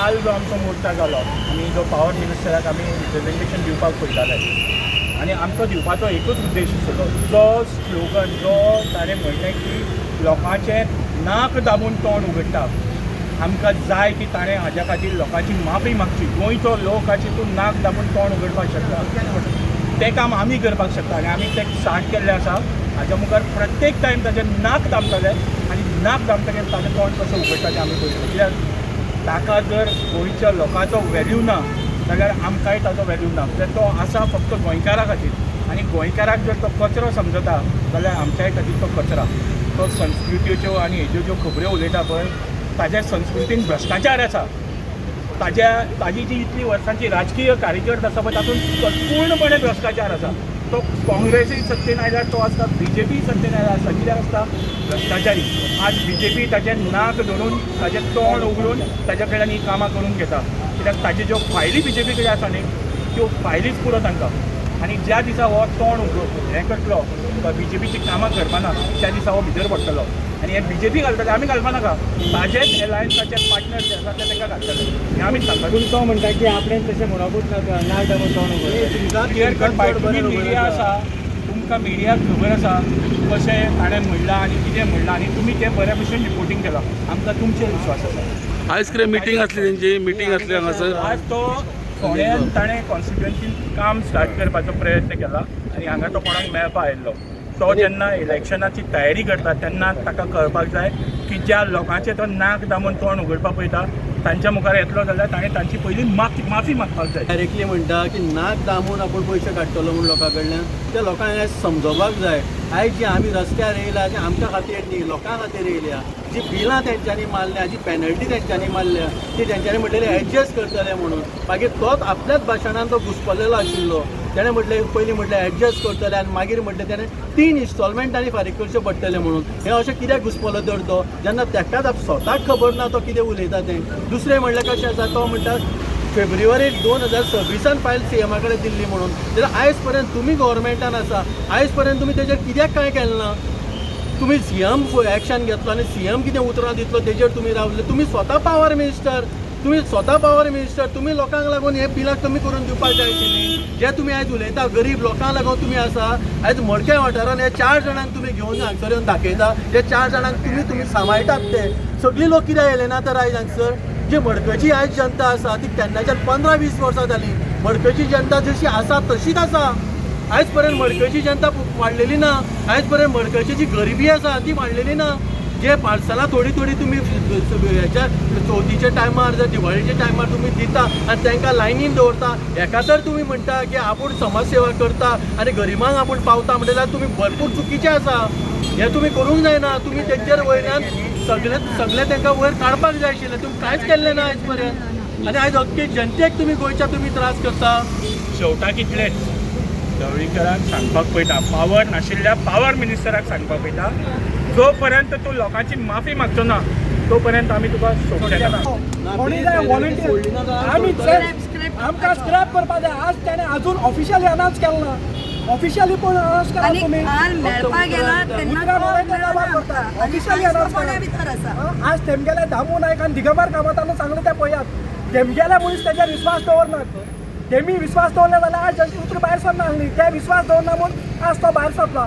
काल जो आमचो मोर्चा जालो आमी जो पावर मिनिस्टराक आमी रिप्रेझेंटेशन दिवपाक पळयताले आनी आमचो दिवपाचो एकूच उद्देश आशिल्लो जो स्लोगन जो ताणें म्हणलें की लोकांचें नाक दाबून तोंड उगडटा आमकां जाय की ताणें हाज्या खातीर लोकांची माफी मागची गोंयचो लोक हातूंत नाक दाबून तोंड उगडपाक शकता तें काम आमी करपाक शकता आनी आमी तें स्टार्ट केल्लें आसा हाज्या मुखार प्रत्येक टायम ताजें नाक दामतलें आनी नाक दामतलें ताजें तोंड कशें उगडटा तें आमी पळयतले कित्याक ताका जर गोंयच्या लोकांचो वॅल्यू ना जाल्यार आमकांय ताचो वॅल्यू ना तर तो आसा फक्त गोंयकारा खातीर आनी गोंयकाराक जर तो कचरो समजता जाल्यार आमच्याय खातीर तो कचरा तो संस्कृतीच्यो आनी हेज्यो ज्यो खबऱ्यो उलयता पळय ताज्या संस्कृतीन भ्रश्टाचार आसा ताजी जी इतली वर्सांची राजकीय कार्यकर्द आसा पळय तातूंत पूर्णपणे भ्रश्टाचार आसा तो काँग्रेसीय सत्तेन आयल्यार तो आसता BJP सत्तेन आयल्यार आसता कित्याक आसता भ्रश्टाचारी आज BJP ताजें नाक धरून ताजें तोंड उगडून ताज्या कडल्यान ही कामां करून घेता कित्याक ताज्यो ज्यो फायली BJP कडेन आसा न्ही त्यो फायलीच पुरो तांकां आनी ज्या दिसा हो तोंड हें करतलो BJPची कामां करपाना त्या दिसा हो भितर पडटलो आनी हे BJP घालतले आमी घालपा नाका ताजेच एलायन्साचे पार्टनर जे आसा ते तांकां घालतले हें आमीच सांगता पूण तो म्हणटा की आपणें तशें म्हणपूच नाका नाक दाबून तोंड उगडटा क्लियर कट बाय तुमी मिडिया आसा तुमकां मिडियाक खबर आसा कशें ताणें म्हणलां आनी कितें म्हणलां आनी तुमी तें बऱ्या भशेन रिपोर्टींग केलां आमकां तुमचेर विश्वास आसा आयज कितें मिटींग आसली तेंची मिटींग आसली हांगासर आज तो फोंड्यान ताणें कॉन्स्टिट्युएन्सीन काम स्टार्ट करपाचो प्रयत्न केला आनी हांगा तो कोणाक मेळपा आयिल्लो तो जेन्ना इलेक्शनाची तयारी करता तेन्ना ताका कळपाक जाय की ज्या लोकांचें तो नाक दामून तोंड उगडपाक पळयता तांच्या मुखार येतलो जाल्यार ताणें तांची पयली माफी मागपाक जाय डायरेक्टली म्हणटा की नाक दामून आपूण पयशे काडटलो म्हूण लोकां कडल्यान त्या लोकांक आयज समजोवपाक जाय आयज जी आमी रस्त्यार येयला ती आमच्या खातीर न्ही लोकां खातीर येयल्या जी बिलां तेंच्यांनी मारल्या जी पेनल्टी तेंच्यांनी मारल्या ती तेंच्यांनी म्हटलेली एडजस्ट करतले म्हणून मागीर तोच आपल्याच भाशणान तो घुसपल्लेलो आशिल्लो तेणें म्हटलें पयलीं म्हटलें एडजस्ट करतले आनी मागीर म्हटलें तेणें 3 इन्स्टॉलमेंटांनी फारीक करचें पडटलें म्हणून हें अशें कित्याक घुसपलो तर तो जेन्ना तेकाच स्वताक खबर ना तो कितें उलयता तें दुसरें म्हणलें कशें आसा तो म्हणटा फेब्रुवारी 2026 फायल CMA कडेन दिल्ली म्हणून जाल्यार आयज पर्यंत तुमी गव्हर्मेंटान आसा आयज पर्यंत तुमी तेजेर कित्याक कांय केलें ना तुमी CM एक्शन घेतलो आनी CM कितें उतरां दितलो तेजेर तुमी रावले तुमी स्वता पावर मिनिस्टर तुमी लोकांक लागून हे बिलां कमी करून दिवपाक जाय आशिल्लीं जे तुमी आयज उलयता गरीब लोकांक लागून तुमी आसा आयज मडके वाठारान हे 4 जाणांक तुमी घेवन हांगसर येवन दाखयता हे 4 जाणांक तुमी सांबाळटात ते सगळीं लोक कित्याक येयले ना तर आयज हांगसर जी मडकयची आयज जनता आसा ती तेन्नाच्यान 15-20 वर्सां जालीं मडकयची जनता जशी आसा तशीच आसा आयज पर्यंत मडकयची जनता वाडलेली ना आयज पर्यंत मडकयची जी गरिबी आसा ती वाडलेली ना जे पार्सलां थोडी तुमी हेच्या चवथीच्या टायमार जर दिवाळीच्या टायमार तुमी दिता आनी तांकां लायनीन दवरता हेका तर तुमी म्हणटा की आपूण समाज सेवा करता आनी गरिबांक आपूण पावता म्हणटा तुमी भरपूर चुकीचे आसा हें तुमी करूंक जायना तुमी तेंचेर वयल्यान सगळे तांकां वयर काडपाक जाय आशिल्लें तुमी कांयच केल्लें ना आयज पर्यंत आनी आयज अख्खे जनतेक तुमी गोंयच्या तुमी त्रास करता शेवटाक इतलेंच ढवळीकराक सांगपाक पळयता पावर नाशिल्ल्या पावर मिनिस्टराक सांगपाक पळयता जो पर्यंत तूं लोकांची माफी मागचो ना तो पर्यंत आमी तुका सोडचे ना आमकां स्क्रॅप करपा जाय आज ताणें अजून ऑफिशियली अनाउन्स केलो ना ऑफिशियली पण अनाउन्स करा तुम्ही ऑफिशियली अनाउन्स आज तेमगेले दामू नायक आनी दिगंबर कामतान सांगलें तें पळयात तेमगेले मनीस तेजेर विश्वास दवरनात तेमी विश्वास दवरले जाल्यार आज जनता उतर भायर सरना आसली ते विश्वास दवरना म्हूण आज तो भायर सरला